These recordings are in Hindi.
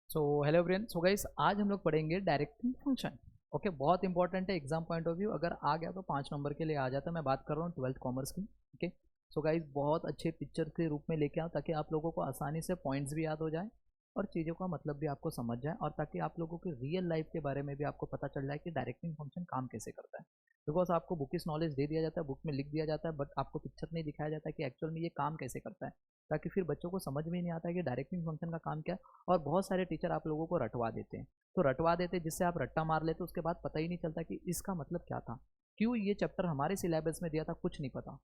So hello everyone. So guys, आज हम लोग पढ़ेंगे डायरेक्टिंग फंक्शन। ओके, बहुत इंपॉर्टेंट है एग्जाम पॉइंट ऑफ व्यू। अगर आ गया तो 5 नंबर के लिए आ जाता है। मैं बात कर रहा हूँ 12th कॉमर्स की। ओके, सो गाइस, बहुत अच्छे पिक्चर के रूप में लेके आओ ताकि आप लोगों को आसानी से पॉइंट्स भी याद हो जाए और चीज़ों का मतलब भी आपको समझ जाए, और ताकि आप लोगों की रियल लाइफ के बारे में भी आपको पता चल जाए कि डायरेक्टिंग फंक्शन काम कैसे करता है। बिकॉज आपको बुकिश नॉलेज दे दिया जाता है, बुक में लिख दिया जाता है, बट आपको पिक्चर नहीं दिखाया जाता है कि एक्चुअल में ये काम कैसे करता है, ताकि फिर बच्चों को समझ में नहीं आता है कि डायरेक्टिंग फंक्शन का काम क्या है। और बहुत सारे टीचर आप लोगों को रटवा देते हैं, तो रटवा देते हैं जिससे आप रट्टा मार लेते, उसके बाद पता ही नहीं चलता कि इसका मतलब क्या था, क्यों ये चैप्टर हमारे सिलेबस में दिया था, कुछ नहीं पता।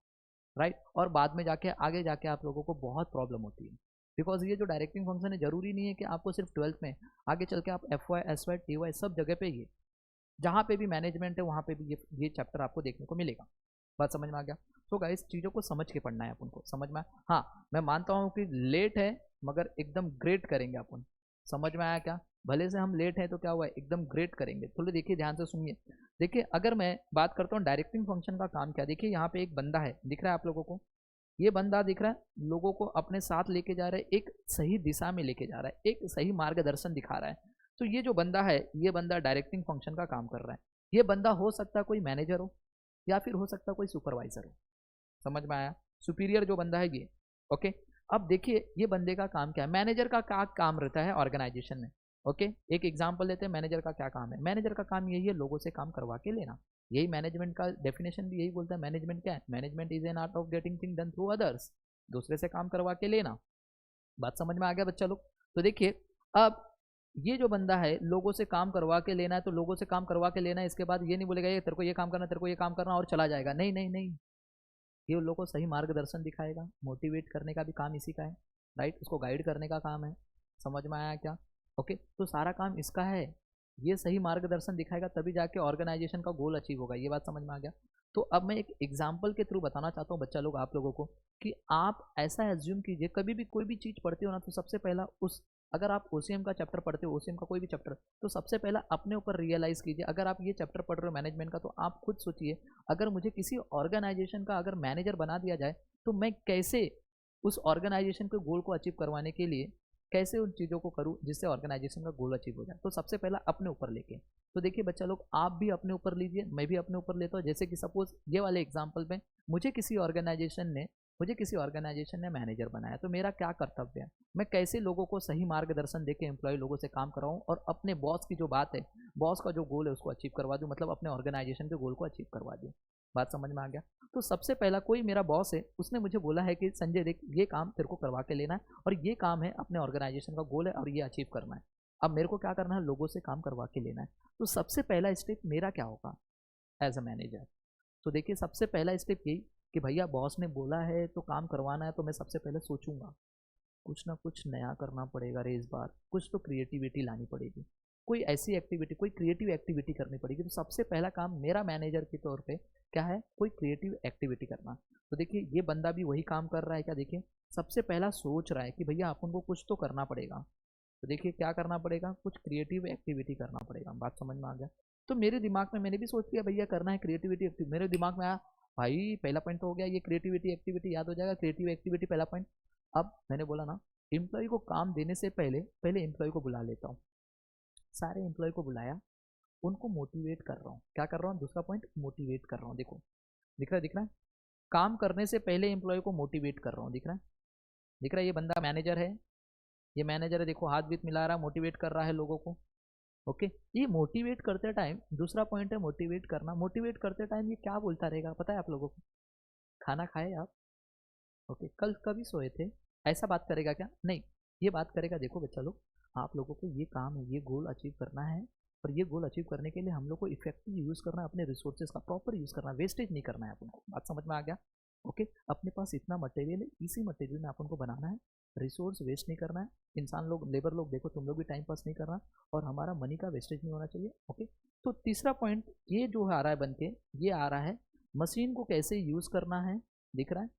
राइट, और बाद में जाके आगे जाके आप लोगों को बहुत प्रॉब्लम होती है। बिकॉज ये जो डायरेक्टिंग फंक्शन है, जरूरी नहीं है कि आपको सिर्फ 12th में, आगे चल के आप FY SY TY सब जगह पे ये, जहाँ पे भी मैनेजमेंट है वहाँ पे भी ये चैप्टर आपको देखने को मिलेगा। बात समझ में आ गया? तो गाइस, चीज़ों को समझ के पढ़ना है अपन को, समझ में हाँ, मैं मानता हूँ कि लेट है मगर एकदम ग्रेट करेंगे अपन। समझ में आया क्या? भले से हम लेट हैं तो क्या हुआ, एकदम ग्रेट करेंगे। थोड़ी देखिए, ध्यान से सुनिए। देखिए, अगर मैं बात करता हूँ डायरेक्टिंग फंक्शन का काम क्या, देखिए यहाँ पे एक बंदा है, दिख रहा है आप लोगों को? ये बंदा दिख रहा है, लोगों को अपने साथ लेके जा रहा है, एक सही दिशा में लेके जा रहा है, एक सही मार्गदर्शन दिखा रहा है। तो ये जो बंदा है, ये बंदा डायरेक्टिंग फंक्शन का काम कर रहा है। ये बंदा हो सकता है कोई मैनेजर हो, या फिर हो सकता है कोई सुपरवाइजर हो। समझ में आया? सुपीरियर जो बंदा है ये। ओके, अब देखिए ये बंदे का काम क्या है। मैनेजर का क्या काम रहता है ऑर्गेनाइजेशन में? ओके, एक एग्जांपल लेते हैं, मैनेजर का क्या काम है। मैनेजर का काम यही है, लोगों से काम करवा के लेना। यही मैनेजमेंट का डेफिनेशन भी यही बोलता है। मैनेजमेंट क्या है? Management is an art of getting thing done through others. दूसरे से काम करवा के लेना। बात समझ में आ गया बच्चा लोग? तो देखिए, अब ये जो बंदा है, लोगों से काम करवा के लेना है, तो लोगों से काम करवा के लेना है, इसके बाद ये नहीं बोलेगा ये तेरे को ये काम करना, तेरे को ये काम करना और चला जाएगा। नहीं नहीं नहीं, ये उन लोगों को सही मार्गदर्शन दिखाएगा। मोटिवेट करने का भी काम इसी का है। राइट, उसको गाइड करने का काम है। समझ में आया क्या? ओके, तो सारा काम इसका है। ये सही मार्गदर्शन दिखाएगा तभी जाके ऑर्गेनाइजेशन का गोल अचीव होगा। ये बात समझ में आ गया? तो अब मैं एक एग्जाम्पल के थ्रू बताना चाहता हूँ बच्चा लोग, आप लोगों को, कि आप ऐसा एज्यूम कीजिए, कभी भी कोई भी चीज़ पढ़ते हो ना, तो सबसे पहला उस, अगर आप ओसीएम का चैप्टर पढ़ते हो, ओसीएम का कोई भी चैप्टर, तो सबसे पहला अपने ऊपर रियलाइज कीजिए। अगर आप ये चैप्टर पढ़ रहे हो मैनेजमेंट का, तो आप खुद सोचिए, अगर मुझे किसी ऑर्गेनाइजेशन का अगर मैनेजर बना दिया जाए, तो मैं कैसे उस ऑर्गेनाइजेशन के गोल को अचीव करवाने के लिए कैसे उन चीज़ों को करूँ जिससे ऑर्गेनाइजेशन का गोल अचीव हो जाए। तो सबसे पहला अपने ऊपर लेके, तो देखिए बच्चा लोग, आप भी अपने ऊपर लीजिए, मैं भी अपने ऊपर लेता हूँ। जैसे कि सपोज ये वाले एग्जाम्पल में मुझे किसी ऑर्गेनाइजेशन ने मैनेजर बनाया, तो मेरा क्या कर्तव्य है? मैं कैसे लोगों को सही मार्गदर्शन देके एम्प्लॉय लोगों से काम कराऊं और अपने बॉस की जो बात है, बॉस का जो गोल है उसको अचीव करवा दूं, मतलब अपने ऑर्गेनाइजेशन के गोल को अचीव करवा दूं। बात समझ में आ गया? तो सबसे पहला कोई मेरा बॉस है, उसने मुझे बोला है कि संजय देख, ये काम तेरे को करवा के लेना है, और ये काम है अपने ऑर्गेनाइजेशन का गोल है और ये अचीव करना है। अब मेरे को क्या करना है? लोगों से काम करवा के लेना है। तो सबसे पहला स्टेप मेरा क्या होगा एज अ मैनेजर? तो देखिए, सबसे पहला स्टेप यही कि भैया बॉस ने बोला है तो काम करवाना है, तो मैं सबसे पहले सोचूंगा कुछ ना कुछ नया करना पड़ेगा रे, इस बार कुछ तो क्रिएटिविटी लानी पड़ेगी, कोई ऐसी एक्टिविटी, कोई क्रिएटिव एक्टिविटी करनी पड़ेगी। तो सबसे पहला काम मेरा मैनेजर के तौर पे क्या है? कोई क्रिएटिव एक्टिविटी करना। तो देखिए, ये बंदा भी वही काम कर रहा है क्या? देखिए, सबसे पहला सोच रहा है कि भैया अपन को कुछ तो करना पड़ेगा। तो देखिए, क्या करना पड़ेगा? कुछ क्रिएटिव एक्टिविटी करना पड़ेगा। बात समझ में आ गया? तो मेरे दिमाग में, मैंने भी सोच लिया भैया करना है क्रिएटिविटी एक्टिविटी, मेरे दिमाग में आया भाई पहला पॉइंट तो हो गया, ये क्रिएटिविटी एक्टिविटी याद हो जाएगा, क्रिएटिव एक्टिविटी पहला पॉइंट। अब मैंने बोला ना, एम्प्लॉय को काम देने से पहले पहले एम्प्लॉय को बुला लेता हूँ। सारे एम्प्लॉय को बुलाया, उनको मोटिवेट कर रहा हूँ। क्या कर रहा हूँ? दूसरा पॉइंट, मोटिवेट कर रहा हूँ। देखो, दिख रहा है? दिख रहा है? काम करने से पहले एम्प्लॉय को मोटिवेट कर रहा हूँ। दिख रहा है? दिख रहा है? ये बंदा मैनेजर है, ये मैनेजर है, देखो हाथ बीत मिला रहा है, मोटिवेट कर रहा है लोगों को। ओके, ये मोटिवेट करते टाइम, दूसरा पॉइंट है मोटिवेट करना। मोटिवेट करते टाइम ये क्या बोलता रहेगा पता है आप लोगों को? खाना खाए आप? ओके, कल कभी सोए थे? ऐसा बात करेगा क्या? नहीं, ये बात करेगा, देखो बच्चा लोग, आप लोगों को ये काम है, ये गोल अचीव करना है, और ये गोल अचीव करने के लिए हम लोग को इफेक्टिव यूज़ करना है, अपने रिसोर्सेज का प्रॉपर यूज़ करना है, वेस्टेज नहीं करना है अपन को। बात समझ में आ गया? ओके, अपने पास इतना मटेरियल है, इसी मटेरियल में अपन को बनाना है, रिसोर्स वेस्ट नहीं करना है, इंसान लोग, लेबर लोग, देखो तुम लोग भी टाइम पास नहीं करना, और हमारा मनी का वेस्टेज नहीं होना चाहिए। ओके, तो तीसरा पॉइंट ये जो आ रहा है बन के, ये आ रहा है मशीन को कैसे यूज़ करना है। दिख रहा है?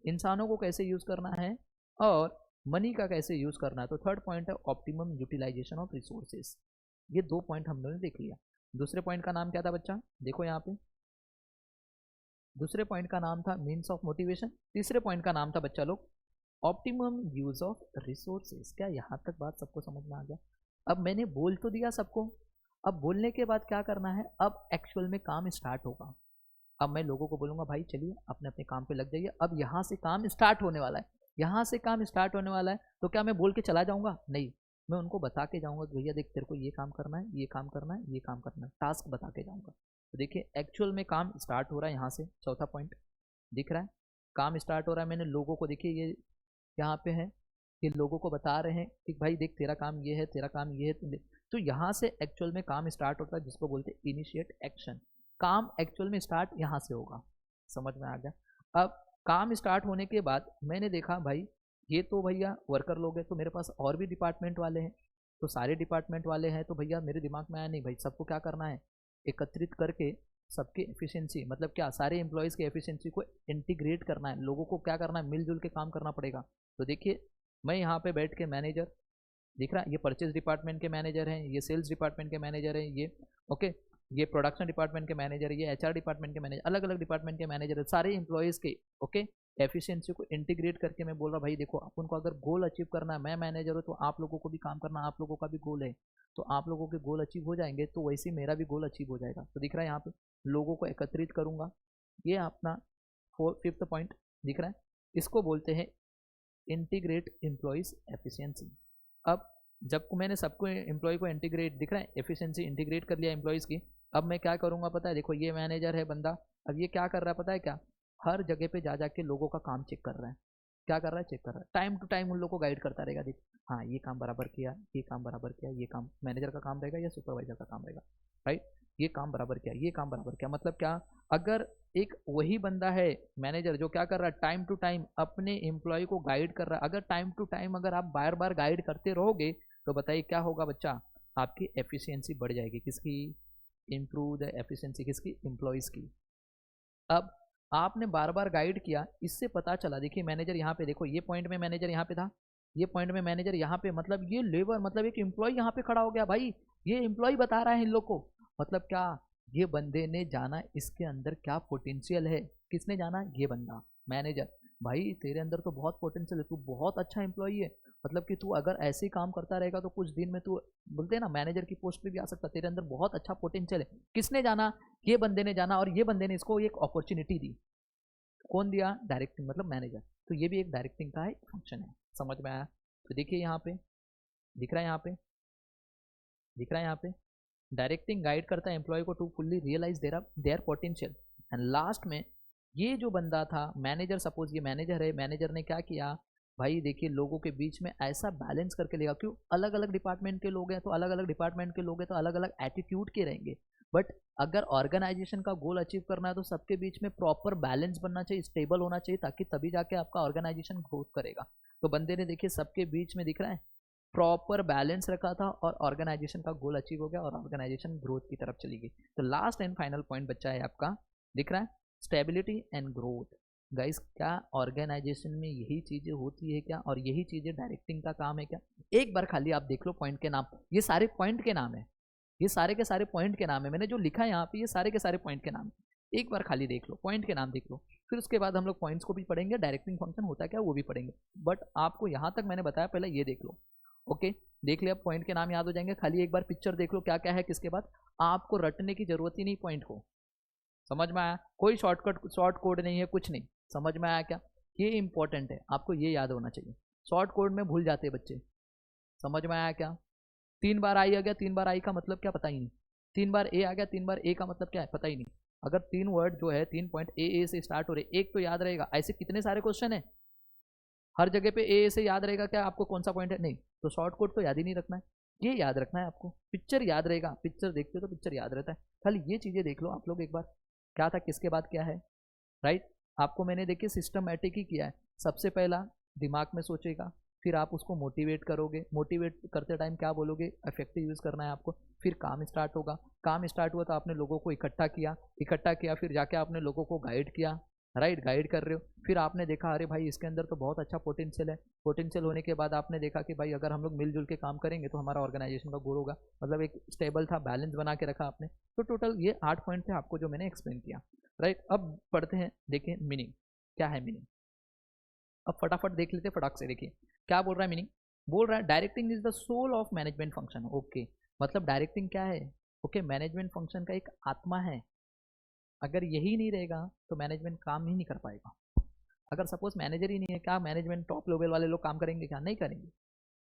इंसानों को कैसे यूज़ करना है, और मनी का कैसे यूज़ करना है। तो थर्ड पॉइंट है ऑप्टिमम यूटिलाइजेशन ऑफ रिसोर्सेज। ये दो पॉइंट हमने देख लिया। दूसरे पॉइंट का नाम क्या था बच्चा? देखो यहाँ पे, दूसरे पॉइंट का नाम था मीन्स ऑफ मोटिवेशन। तीसरे पॉइंट का नाम था बच्चा लोग ऑप्टिमम यूज ऑफ रिसोर्सेज। क्या यहाँ तक बात सबको समझ में आ गया? अब मैंने बोल तो दिया सबको, अब बोलने के बाद क्या करना है, अब एक्चुअल में काम स्टार्ट होगा। अब मैं लोगों को बोलूँगा भाई चलिए अपने अपने काम पे लग जाइए, अब यहाँ से काम स्टार्ट होने वाला है, यहाँ से काम स्टार्ट होने वाला है। तो क्या मैं बोल के चला जाऊँगा? नहीं, मैं उनको बता के जाऊँगा कि भैया देख तेरे को ये काम करना है, ये काम करना है, ये काम करना है, टास्क बता के जाऊँगा। तो देखिए एक्चुअल में काम स्टार्ट हो रहा है यहाँ से, चौथा पॉइंट दिख रहा है, काम स्टार्ट हो रहा है। मैंने लोगों को, देखिए ये यहाँ पे है, ये लोगों को बता रहे हैं कि भाई देख तेरा काम ये है, तेरा काम ये है। तो यहाँ से एक्चुअल में काम स्टार्ट होता है, जिसको बोलते हैं इनिशिएट एक्शन। काम एक्चुअल में स्टार्ट यहाँ से होगा, समझ में आ गया? अब काम स्टार्ट होने के बाद मैंने देखा भाई ये तो भैया वर्कर लोग हैं, तो मेरे पास और भी डिपार्टमेंट वाले हैं, तो सारे डिपार्टमेंट वाले हैं, तो भैया मेरे दिमाग में आया नहीं भाई सबको क्या करना है, एकत्रित करके सबकी एफिशिएंसी, मतलब क्या सारे एम्प्लॉयज़ की एफिशिएंसी को इंटीग्रेट करना है, लोगों को क्या करना है, मिलजुल के काम करना पड़ेगा। तो देखिए मैं यहाँ पे बैठ के मैनेजर दिख रहा है, ये परचेज डिपार्टमेंट के मैनेजर हैं, ये सेल्स डिपार्टमेंट के मैनेजर हैं, ये ओके, ये प्रोडक्शन डिपार्टमेंट के मैनेजर, ये एचआर डिपार्टमेंट के मैनेजर, अलग अलग डिपार्टमेंट के मैनेजर है, सारे एम्प्लॉयज़ के ओके एफिशिएंसी को इंटीग्रेट करके मैं बोल रहा भाई देखो अपन को अगर गोल अचीव करना है, मैं मैनेजर हूँ तो आप लोगों को भी काम करना, आप लोगों का भी गोल है, तो आप लोगों के गोल अचीव हो जाएंगे तो वैसे ही मेरा भी गोल अचीव हो जाएगा। तो दिख रहा है यहाँ पे लोगों को एकत्रित करूंगा, ये अपना फिफ्थ पॉइंट दिख रहा है, इसको बोलते हैं इंटीग्रेट एम्प्लॉयज़ एफिशिएंसी। अब जब को मैंने सबको एम्प्लॉय को इंटीग्रेट दिख रहा है, एफिशिएंसी इंटीग्रेट कर लिया एम्प्लॉयज़ की, अब मैं क्या करूँगा पता है, देखो ये मैनेजर है बंदा, अब ये क्या कर रहा है पता है क्या, हर जगह पे जा जाके लोगों का काम चेक कर रहा है, क्या कर रहा है, चेक कर रहा है, टाइम टू टाइम उन लोगों को गाइड करता रहेगा, देख हाँ ये काम बराबर किया, ये काम बराबर किया, ये काम मैनेजर का काम रहेगा या सुपरवाइजर का काम रहेगा, राइट, ये काम बराबर किया, ये काम बराबर किया, मतलब क्या, अगर एक वही बंदा है मैनेजर जो क्या कर रहा है, टाइम टू टाइम अपने एम्प्लॉय को गाइड कर रहा है, अगर टाइम टू टाइम अगर आप बार बार गाइड करते रहोगे तो बताइए क्या होगा बच्चा, आपकी एफिशिएंसी बढ़ जाएगी, किसकी, इम्प्रूव द एफिशिएंसी किसकी, एम्प्लॉयज़ की। अब आपने बार बार गाइड किया, इससे पता चला, देखिए मैनेजर यहाँ पे, देखो ये पॉइंट में मैनेजर यहाँ पे था, ये पॉइंट में मैनेजर यहाँ पे, मतलब ये लेबर, मतलब एक एम्प्लॉय यहाँ पे खड़ा हो गया भाई, ये एम्प्लॉय बता रहा है इन लोग को, मतलब क्या, ये बंदे ने जाना इसके अंदर क्या पोटेंशियल है, किसने जाना, ये बंदा मैनेजर, भाई तेरे अंदर तो बहुत पोटेंशियल है, तू बहुत अच्छा एम्प्लॉय है, मतलब कि तू अगर ऐसे ही काम करता रहेगा तो कुछ दिन में तू बोलते हैं ना मैनेजर की पोस्ट पे भी आ सकता, तेरे अंदर बहुत अच्छा पोटेंशियल है। किसने जाना, ये बंदे ने जाना, और ये बंदे ने इसको एक अपॉर्चुनिटी दी, कौन दिया, डायरेक्टिंग मतलब मैनेजर, तो ये भी एक डायरेक्टिंग का एक फंक्शन है, समझ में आया? तो देखिए यहाँ पे दिख रहा है, यहाँ पे दिख रहा है, यहाँ पे डायरेक्टिंग गाइड करता है एम्प्लॉय को to fully realise their potential. And last में ये जो बंदा था मैनेजर, सपोज ये मैनेजर है, मैनेजर ने क्या किया भाई, देखिए लोगों के बीच में ऐसा बैलेंस करके लेगा, क्यों, अलग अलग डिपार्टमेंट के लोग हैं, तो अलग अलग डिपार्टमेंट के लोग हैं तो अलग अलग एटीट्यूड के रहेंगे, बट अगर ऑर्गेनाइजेशन का गोल अचीव करना है तो सबके बीच में प्रॉपर बैलेंस बनना चाहिए, स्टेबल होना चाहिए, ताकि तभी जाके आपका ऑर्गेनाइजेशन ग्रोथ करेगा। तो बंदे ने देखिए सबके बीच में दिख रहा है प्रॉपर बैलेंस रखा था और ऑर्गेनाइजेशन का गोल अचीव हो गया और ऑर्गेनाइजेशन ग्रोथ की तरफ चली गई। तो लास्ट एंड फाइनल पॉइंट बच्चा है आपका, दिख रहा है स्टेबिलिटी एंड ग्रोथ। गाइस क्या ऑर्गेनाइजेशन में यही चीजें होती है क्या, और यही चीजें डायरेक्टिंग का काम है क्या? एक बार खाली आप देख लो पॉइंट के नाम, ये सारे पॉइंट के नाम है, ये सारे के सारे पॉइंट के नाम है, मैंने जो लिखा है यहाँ पे ये सारे के सारे पॉइंट के नाम है, एक बार खाली देख लो पॉइंट के नाम देख लो, फिर उसके बाद हम लोग पॉइंट्स को भी पढ़ेंगे, डायरेक्टिंग फंक्शन होता है क्या वो भी पढ़ेंगे, बट आपको यहाँ तक मैंने बताया पहले ये देख लो, ओके देख लिया, पॉइंट के नाम याद हो जाएंगे, खाली एक बार पिक्चर देख लो क्या क्या है किसके बाद, आपको रटने की जरूरत ही नहीं पॉइंट को, समझ में आया? कोई शॉर्टकट शॉर्ट कोड नहीं है, कुछ नहीं, समझ में आया क्या? ये इंपॉर्टेंट है, आपको ये याद होना चाहिए, शॉर्ट कोड में भूल जाते हैं बच्चे, समझ में आया क्या? 3 बार आई आ गया, 3 बार आई का मतलब क्या पता ही नहीं, 3 बार ए आ गया, 3 बार ए का मतलब क्या है पता ही नहीं, अगर 3 वर्ड जो है 3 पॉइंट ए से स्टार्ट हो रहे, एक तो याद रहेगा, ऐसे कितने सारे क्वेश्चन है, हर जगह पे ए से याद रहेगा क्या आपको कौन सा पॉइंट है, नहीं, तो शॉर्ट कोड तो याद ही नहीं रखना है, ये याद रखना है आपको, पिक्चर याद रहेगा, पिक्चर देखते हो तो पिक्चर याद रहता है, खाली ये चीज़ें देख लो आप लोग एक बार, क्या था किसके बाद क्या है, राइट? आपको मैंने देखिए सिस्टमैटिक ही किया है, सबसे पहला दिमाग में सोचेगा, फिर आप उसको मोटिवेट करोगे, मोटिवेट करते टाइम क्या बोलोगे, इफेक्टिव यूज़ करना है आपको, फिर काम स्टार्ट होगा, काम स्टार्ट हुआ तो आपने लोगों को इकट्ठा किया, इकट्ठा किया फिर जाके आपने लोगों को गाइड किया, राइट, गाइड कर रहे हो, फिर आपने देखा अरे भाई इसके अंदर तो बहुत अच्छा पोटेंशियल है, पोटेंशियल होने के बाद आपने देखा कि भाई अगर हम लोग मिलजुल के काम करेंगे तो हमारा ऑर्गेनाइजेशन का गोल होगा, मतलब एक स्टेबल था, बैलेंस बना के रखा आपने। तो टोटल ये 8 पॉइंट थे आपको जो मैंने एक्सप्लेन किया, राइट? अब पढ़ते हैं, देखें मीनिंग क्या है, मीनिंग अब फटाफट देख लेते फटाक से, देखिए क्या बोल रहा है मीनिंग, बोल रहा है directing is the soul of management function. Okay, मतलब डायरेक्टिंग क्या है, ओके मैनेजमेंट फंक्शन का एक आत्मा है। अगर यही नहीं रहेगा तो मैनेजमेंट काम ही नहीं कर पाएगा। अगर सपोज मैनेजर ही नहीं है, क्या मैनेजमेंट टॉप लेवल वाले लोग काम करेंगे, क्या नहीं करेंगे,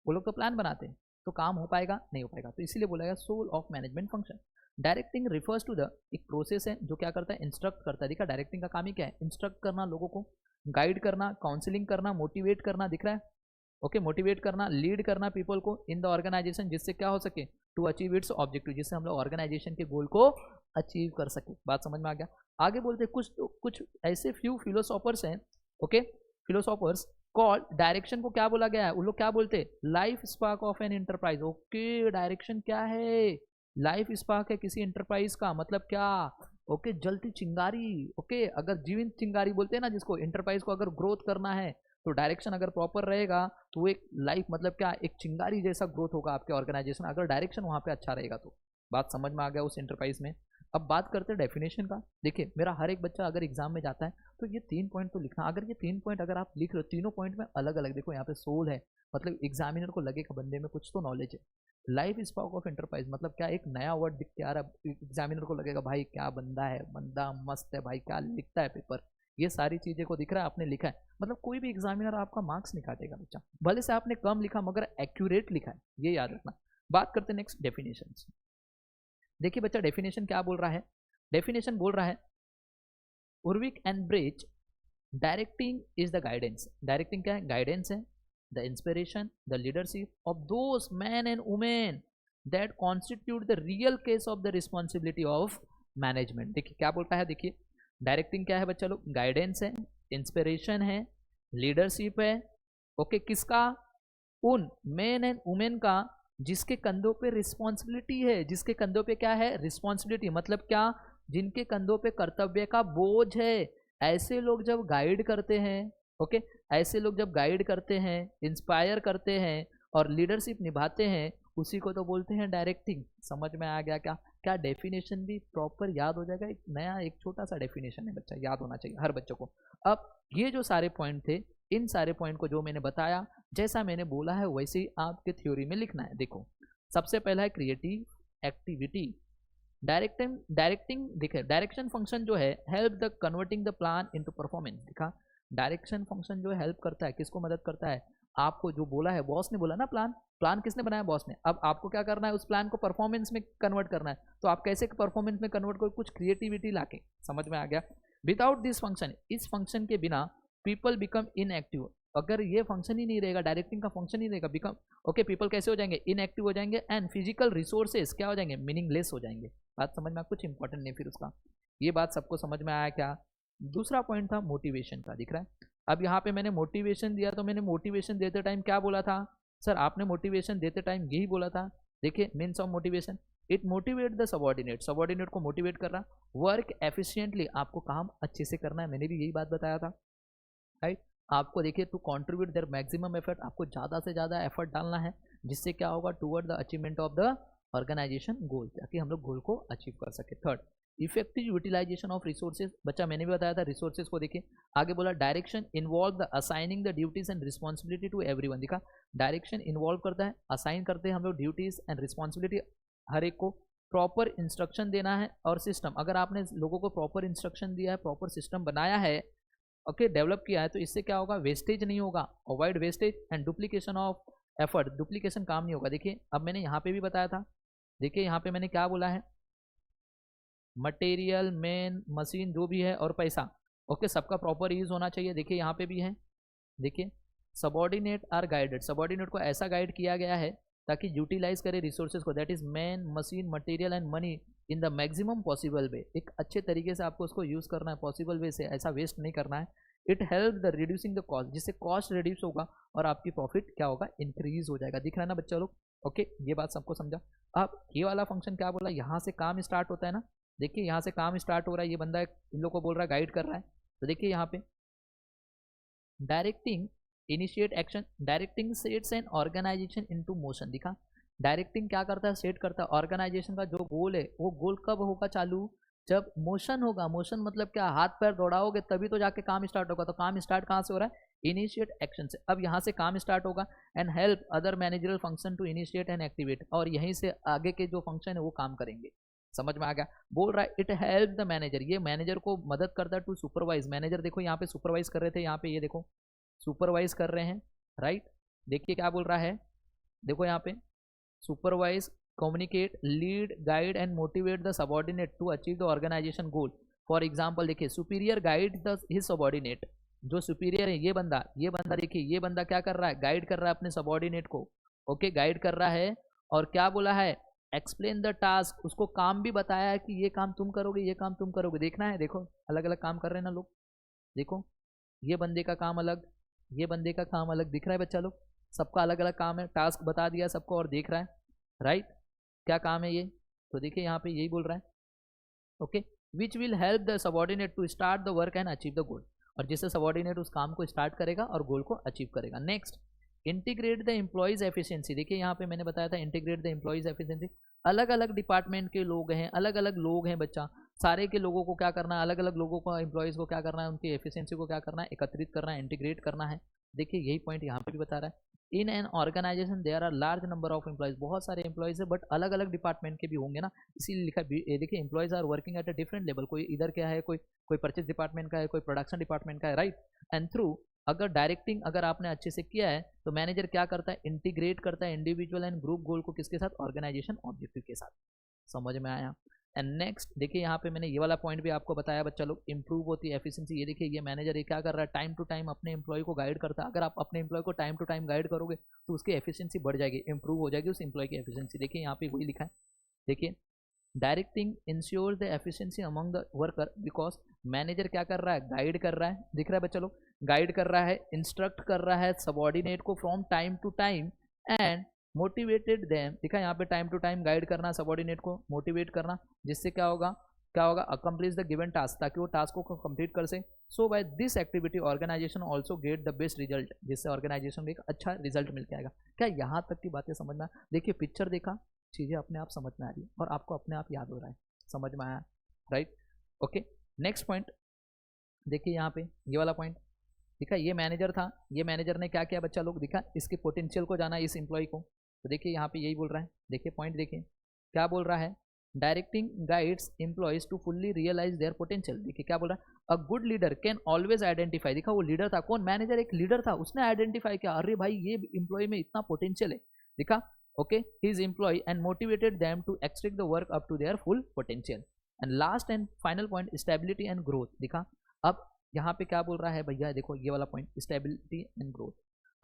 वो लोग तो प्लान बनाते हैं, तो काम हो पाएगा नहीं हो पाएगा। तो इसीलिए बोला गया soul of management function. Directing refers to the एक प्रोसेस है जो क्या करता है, इंस्ट्रक्ट करता है। देखा डायरेक्टिंग का काम ही क्या है, इंस्ट्रक्ट करना लोगों को, गाइड करना, काउंसलिंग करना, मोटिवेट करना, दिख रहा है ओके मोटिवेट करना, लीड करना पीपल को इन द ऑर्गेनाइजेशन, जिससे क्या हो सके टू अचीव इट्स ऑब्जेक्टिव, जिससे हम लोग ऑर्गेनाइजेशन के गोल को अचीव कर सके। बात समझ में आ गया। आगे बोलते कुछ ऐसे फ्यू फिलोसॉफर्स हैं, ओके फिलोसॉफर्स कॉल डायरेक्शन को क्या बोला गया है, उन लोग क्या बोलते हैं, life spark of an enterprise. Okay direction क्या है, लाइफ स्पार्क है किसी एंटरप्राइज का, मतलब क्या, ओके जलती चिंगारी। ओके अगर जीवित चिंगारी बोलते हैं ना जिसको, एंटरप्राइज को अगर ग्रोथ करना है तो डायरेक्शन अगर प्रॉपर रहेगा तो एक लाइफ मतलब क्या, एक चिंगारी जैसा ग्रोथ होगा आपके ऑर्गेनाइजेशन, अगर डायरेक्शन वहाँ पे अच्छा रहेगा तो। बात समझ में आ गया उस एंटरप्राइज में। अब बात करते हैं डेफिनेशन का। देखिए मेरा हर एक बच्चा अगर एग्जाम में जाता है तो ये 3 पॉइंट तो लिखना, अगर ये 3 पॉइंट अगर आप लिख रहे हो, तीनों पॉइंट में अलग अलग, देखो यहाँ पे सोल है, मतलब एग्जामिनर को लगेगा बंदे में कुछ तो नॉलेज है। लाइफ स्पार्क ऑफ एंटरप्राइज मतलब क्या, एक नया वर्ड दिख के आ रहा है, एग्जामिनर को लगेगा भाई क्या बंदा है, बंदा मस्त है भाई, क्या लिखता है पेपर, ये सारी चीजें को दिख रहा है आपने लिखा है। मतलब कोई भी एग्जामिनर आपका मार्क्स नहीं काटेगा बच्चा, भले से आपने कम लिखा मगर एक्यूरेट लिखा है, ये याद रखना। बात करते हैं नेक्स्ट डेफिनेशन। देखिए बच्चा डेफिनेशन क्या बोल रहा है, डेफिनेशन बोल रहा है Urwick and Brech, directing is the guidance. Directing क्या है, गाइडेंस है, the inspiration, the leadership of those men and women that constitute the real case of the responsibility of management. देखिए क्या बोलता है, देखिए डायरेक्टिंग क्या है बच्चा लोग, गाइडेंस है, इंस्पिरेशन है, लीडरशिप है, ओके किसका, उन मेन एंड वुमेन का जिसके कंधों पे रिस्पॉन्सिबिलिटी है, जिसके कंधों पे क्या है, रिस्पॉन्सिबिलिटी मतलब क्या, जिनके कंधों पे कर्तव्य का बोझ है। ऐसे लोग जब गाइड करते हैं, ओके ऐसे लोग जब गाइड करते हैं, इंस्पायर करते हैं और लीडरशिप निभाते हैं, उसी को तो बोलते हैं डायरेक्टिंग। समझ में आ गया क्या, क्या डेफिनेशन भी प्रॉपर याद हो जाएगा, एक नया एक छोटा सा डेफिनेशन है बच्चा, याद होना चाहिए हर बच्चों को। अब ये जो सारे पॉइंट थे, इन सारे पॉइंट को जो मैंने बताया, जैसा मैंने बोला है वैसे ही आपके थ्योरी में लिखना है। देखो सबसे पहला है क्रिएटिव एक्टिविटी। डायरेक्टिंग देखिए, डायरेक्शन फंक्शन जो है help the converting the plan into performance. दिखा डायरेक्शन फंक्शन जो हेल्प करता है, किसको मदद करता है, आपको जो बोला है बॉस ने बोला ना, प्लान प्लान किसने बनाया, बॉस ने। अब आपको क्या करना है, उस प्लान को परफॉर्मेंस में कन्वर्ट करना है। तो आप कैसे परफॉर्मेंस में कन्वर्ट करो, कुछ क्रिएटिविटी लाके। समझ में आ गया। विदाउट दिस फंक्शन, इस फंक्शन के बिना पीपल बिकम इनएक्टिव। अगर ये फंक्शन ही नहीं रहेगा, डायरेक्टिंग का फंक्शन ही रहेगा, बिकम ओके पीपल कैसे हो जाएंगे, इनएक्टिव हो जाएंगे, एंड फिजिकल रिसोर्सेज क्या हो जाएंगे, मीनिंगलेस हो जाएंगे। बात समझ में, कुछ इंपॉर्टेंट नहीं फिर उसका। ये बात सबको समझ में आया क्या। दूसरा पॉइंट था मोटिवेशन का, दिख रहा है। अब यहाँ पे मैंने मोटिवेशन दिया, तो मैंने मोटिवेशन देते टाइम क्या बोला था सर, आपने मोटिवेशन देते टाइम यही बोला था। देखिए means of motivation, it motivate the subordinate, subordinate को मोटिवेट कर रहा, वर्क एफिशिएंटली, आपको काम अच्छे से करना है, मैंने भी यही बात बताया था राइट। आपको देखिए to contribute their maximum effort, आपको ज़्यादा से ज़्यादा एफर्ट डालना है, जिससे क्या होगा, toward the achievement of the organisation goal, ताकि हम लोग गोल को अचीव कर सके। Third effective utilisation of resources, बच्चा मैंने भी बताया था रिसोर्सेज को। देखिए आगे बोला direction involve the assigning the duties and responsibility to everyone. दिखा डायरेक्शन इन्वॉल्व करता है, असाइन करते हैं हम लोग ड्यूटीज एंड रिस्पॉन्सिबिलिटी हर एक को, प्रॉपर इंस्ट्रक्शन देना है और सिस्टम। अगर आपने लोगों को प्रॉपर इंस्ट्रक्शन दिया है, प्रॉपर सिस्टम बनाया है, ओके डेवलप किया है, तो इससे क्या होगा, वेस्टेज नहीं होगा, avoid wastage and duplication of effort, duplication काम नहीं होगा। देखिए अब मैंने यहाँ पे भी बताया था, देखिए यहाँ पे मैंने क्या बोला है, मटेरियल मैन मशीन जो भी है और पैसा, ओके सबका प्रॉपर यूज होना चाहिए। देखिए यहाँ पे भी है, देखिए सबॉर्डिनेट आर गाइडेड, सबॉर्डिनेट को ऐसा गाइड किया गया है ताकि यूटिलाइज करे रिसोर्सेज को, that is man machine material and money in the maximum possible way. एक अच्छे तरीके से आपको उसको यूज़ करना है, पॉसिबल वे से, ऐसा वेस्ट नहीं करना है। It help the reducing the cost, जिससे कॉस्ट रिड्यूस होगा और आपकी प्रॉफिट क्या होगा, इंक्रीज हो जाएगा। दिख रहा है ना बच्चा लोग, ओके ये बात सबको समझा। अब ये वाला फंक्शन क्या बोला, यहाँ से काम स्टार्ट होता है ना, देखिए यहाँ से काम स्टार्ट हो रहा है, ये बंदा इन लोग को बोल रहा है, गाइड कर रहा है। तो देखिए यहाँ पे directing initiate action, directing sets an organisation into motion. दिखा डायरेक्टिंग क्या करता है, सेट करता है ऑर्गेनाइजेशन का जो गोल है, वो गोल कब होगा चालू, जब मोशन होगा, मोशन मतलब क्या, हाथ पैर दौड़ाओगे तभी तो जाके काम स्टार्ट होगा। तो काम स्टार्ट कहाँ से हो रहा है, इनिशिएट एक्शन से। अब यहाँ से काम स्टार्ट होगा and help other managerial function to initiate and activate, और यहीं से आगे के जो फंक्शन है वो काम करेंगे। समझ में आ गया। बोल रहा है इट हेल्प द मैनेजर, ये मैनेजर को मदद करता है टू सुपरवाइज। मैनेजर देखो यहाँ पे सुपरवाइज कर रहे थे, यहाँ पे ये देखो सुपरवाइज कर रहे हैं, राइट। देखिए क्या बोल रहा है, देखो यहाँ पे supervise, communicate, lead, guide and motivate the subordinate to achieve the organisation goal. For example देखिए, superior guide the his subordinate, जो सुपीरियर है ये बंदा देखिए, ये बंदा क्या कर रहा है, गाइड कर रहा है अपने सबॉर्डिनेट को। ओके, गाइड कर रहा है, और क्या बोला है, एक्सप्लेन द टास्क, उसको काम भी बताया है कि ये काम तुम करोगे, ये काम तुम करोगे। देखना है, देखो अलग अलग काम कर रहे हैं ना लोग, देखो ये बंदे का काम अलग, ये बंदे का काम अलग, दिख रहा है बच्चा लोग, सबका अलग अलग काम है, टास्क बता दिया सबको और देख रहा है, राइट। क्या काम है ये, तो देखिए यहाँ पे यही बोल रहा है, okay, which will help the subordinate to start the work and achieve the goal, और जिससे सबॉर्डिनेट उस काम को स्टार्ट करेगा और गोल को अचीव करेगा। Next, integrate the employees efficiency. देखिए यहाँ पे मैंने बताया था इंटीग्रेट द एम्प्लॉइज एफिशिएंसी, अलग अलग डिपार्टमेंट के लोग हैं, अलग अलग लोग हैं बच्चा, सारे के लोगों को क्या करना है, अलग अलग लोगों को, एम्प्लॉइज को क्या करना है, उनकी एफिशिएंसी को क्या करना है, एकत्रित करना है, इंटीग्रेट करना है। देखिए यही पॉइंट यहाँ पे भी बता रहा है। In an organisation there are large number of employees, बहुत सारे एम्प्लॉइज है बट अलग अलग डिपार्टमेंट के भी होंगे ना, इसीलिए लिखा है। देखिए employees are working at a different level, कोई इधर क्या है, कोई परचेज डिपार्टमेंट का है, कोई प्रोडक्शन डिपार्टमेंट का है, राइट। एंड थ्रू, अगर डायरेक्टिंग अगर आपने अच्छे से किया है तो मैनेजर क्या करता है, इंटीग्रेट करता है इंडिविजुअल एंड ग्रुप गोल को, किसके साथ, ऑर्गेनाइजेशन ऑब्जेक्टिव के साथ। समझ में आया। एंड नेक्स्ट देखिए यहाँ पे मैंने ये वाला पॉइंट भी आपको बताया बच्चा लोग, इंप्रूव होती है एफिशिएंसी। ये देखिए ये मैनेजर ये क्या कर रहा है, टाइम टू टाइम अपने एम्प्लॉय को गाइड करता है। अगर आप अपने एम्प्लॉय को टाइम टू टाइम गाइड करोगे तो उसकी एफिशिएंसी बढ़ जाएगी, इंप्रूव हो जाएगी उस एम्प्लॉय की एफिशिएंसी। देखिए यहाँ पे वही लिखा है, देखिए directing ensure the efficiency among the worker, because manager क्या कर रहा है, गाइड कर रहा है, दिख रहा है बच्चा लोग, गाइड कर रहा है, इंस्ट्रक्ट कर रहा है सबॉर्डिनेट को from time to time, and motivated them, दिखा यहाँ पे टाइम टू टाइम गाइड करना, सबॉर्डिनेट को मोटिवेट करना, जिससे क्या होगा, अकम्प्लिश द गिवन टास्क, ताकि वो टास्क को कंप्लीट कर से। So by this activity organisation also get the best result, जिससे ऑर्गेनाइजेशन में एक अच्छा रिजल्ट मिल के आएगा। क्या यहाँ तक की बातें समझ में, देखिए पिक्चर देखा, चीज़ें अपने आप समझ में आ रही है और आपको अपने आप याद हो रहा है, समझ में आया, राइट। ओके, नेक्स्ट पॉइंट देखिए यहाँ पे ये वाला पॉइंट दिखा, ये मैनेजर था, ये मैनेजर ने क्या किया बच्चा लोग, दिखा इसके पोटेंशियल को जाना, इस एम्प्लॉय को। तो देखिए यहाँ पे यही बोल रहा है, देखिए पॉइंट देखिए क्या बोल रहा है, directing guides employees to fully realise their potential. देखिए क्या बोल रहा है, a good leader can always identify, देखा वो लीडर था कौन, मैनेजर एक लीडर था, उसने आइडेंटिफाई किया, अरे भाई ये एम्प्लॉय में इतना पोटेंशियल है, दिखा, okay, his employ and motivated them to extract the work up to their full potential. And last and final point, stability and growth. दिखा अब यहाँ पे क्या बोल रहा है भैया, देखो ये वाला पॉइंट, स्टेबिलिटी एंड ग्रोथ,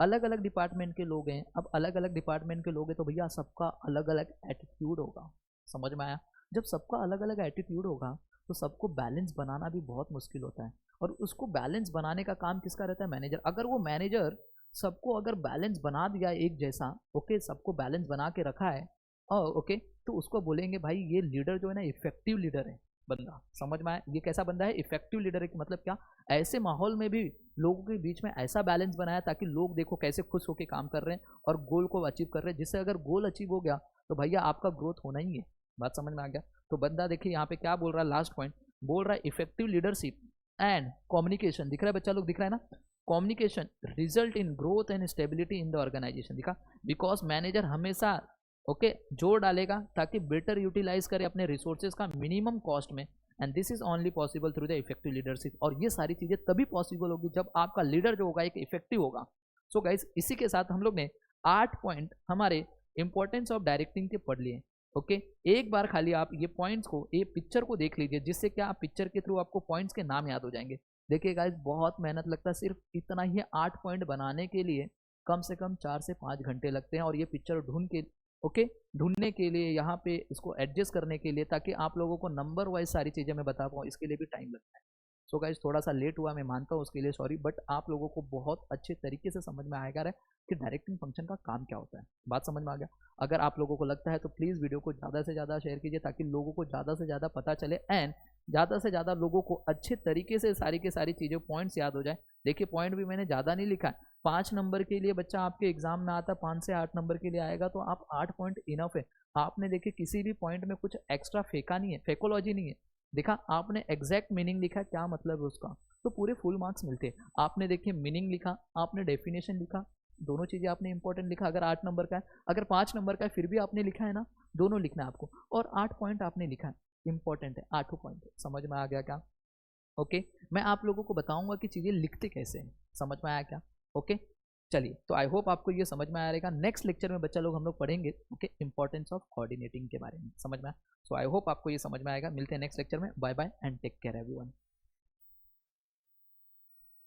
अलग अलग डिपार्टमेंट के लोग हैं, अब अलग अलग डिपार्टमेंट के लोग हैं तो भैया सबका अलग अलग एटीट्यूड होगा, समझ में आया। जब सबका अलग अलग एटीट्यूड होगा तो सबको बैलेंस बनाना भी बहुत मुश्किल होता है, और उसको बैलेंस बनाने का काम किसका रहता है, मैनेजर। अगर वो मैनेजर सबको अगर बैलेंस बना दिया एक जैसा, ओके, सबको बैलेंस बना के रखा है, और ओके, तो उसको बोलेंगे भाई ये लीडर जो है ना इफेक्टिव लीडर है बंदा, समझ में आया। ये कैसा बंदा है, इफेक्टिव लीडर है, मतलब क्या, ऐसे माहौल में भी लोगों के बीच में ऐसा बैलेंस बनाया ताकि लोग देखो कैसे खुश होकर काम कर रहे हैं और गोल को अचीव कर रहे हैं, जिससे अगर गोल अचीव हो गया तो भैया आपका ग्रोथ होना ही है। बात समझ में आ गया। तो बंदा देखिए यहाँ पे क्या बोल रहा है, लास्ट पॉइंट बोल रहा है इफेक्टिव लीडरशिप एंड कम्युनिकेशन, दिख रहा है बच्चा लोग, दिख रहा है ना, communication result in growth and stability in the organisation. दिखा, बिकॉज मैनेजर हमेशा ओके जोर डालेगा ताकि बेटर यूटिलाइज करे अपने रिसोर्सेज का मिनिमम कॉस्ट में, and this is only possible through the effective leadership. और ये सारी चीजें तभी पॉसिबल होगी जब आपका लीडर जो होगा एक इफेक्टिव होगा। सो गाइस इसी के साथ हम लोग ने 8 पॉइंट हमारे इंपॉर्टेंस ऑफ डायरेक्टिंग के पढ़ लिए। ओके, एक बार खाली आप ये पॉइंट्स को, ये पिक्चर को देख लीजिए, जिससे क्या आप पिक्चर के थ्रू आपको पॉइंट्स के नाम याद हो जाएंगे। देखिए गाइस बहुत मेहनत लगता है, सिर्फ इतना ही 8 पॉइंट बनाने के लिए कम से कम 4 से 5 घंटे लगते हैं, और ये पिक्चर ढूंढ के ओके ढूंढने के लिए, यहाँ पे इसको एडजस्ट करने के लिए, ताकि आप लोगों को नंबर वाइज सारी चीज़ें मैं बता पाऊँ, इसके लिए भी टाइम लगता है। सो गाइस थोड़ा सा लेट हुआ, मैं मानता हूँ उसके लिए सॉरी, बट आप लोगों को बहुत अच्छे तरीके से समझ में आएगा कि डायरेक्टिंग फंक्शन का काम क्या होता है। बात समझ में आ गया। अगर आप लोगों को लगता है तो प्लीज़ वीडियो को ज़्यादा से ज़्यादा शेयर कीजिए ताकि लोगों को ज़्यादा से ज़्यादा पता चले, एंड ज़्यादा से ज़्यादा लोगों को अच्छे तरीके से सारी की सारी चीज़ें पॉइंट्स याद हो जाए। देखिए पॉइंट भी मैंने ज़्यादा नहीं लिखा है, 5 नंबर के लिए बच्चा आपके एग्जाम में आता, 5 से 8 नंबर के लिए आएगा, तो आप 8 पॉइंट इनफ है। आपने देखिए किसी भी पॉइंट में कुछ एक्स्ट्रा फेंका नहीं है, फेकोलॉजी नहीं है, देखा आपने एग्जैक्ट मीनिंग लिखा, क्या मतलब है उसका, तो पूरे फुल मार्क्स मिलते हैं। आपने देखिए मीनिंग लिखा, आपने डेफिनेशन लिखा, दोनों चीज़ें आपने इंपॉर्टेंट लिखा। अगर 8 नंबर का है, अगर 5 नंबर का है फिर भी आपने लिखा है ना, दोनों लिखना है आपको। और 8 पॉइंट आपने लिखा है, इंपॉर्टेंट है, 8 पॉइंट। समझ में आ गया क्या? ओके। मैं आप लोगों को बताऊंगा कि चीज़ें लिखते कैसे हैं, समझ में आया क्या? ओके। चलिए, तो आई होप आपको ये समझ में आया रहेगा। नेक्स्ट लेक्चर में बच्चा लोग हम लोग पढ़ेंगे ओके इंपॉर्टेंस ऑफ कोऑर्डिनेटिंग के बारे में, समझ में आया? सो आई होप आपको ये समझ में आएगा। मिलते हैं नेक्स्ट लेक्चर में। Bye bye and take care everyone.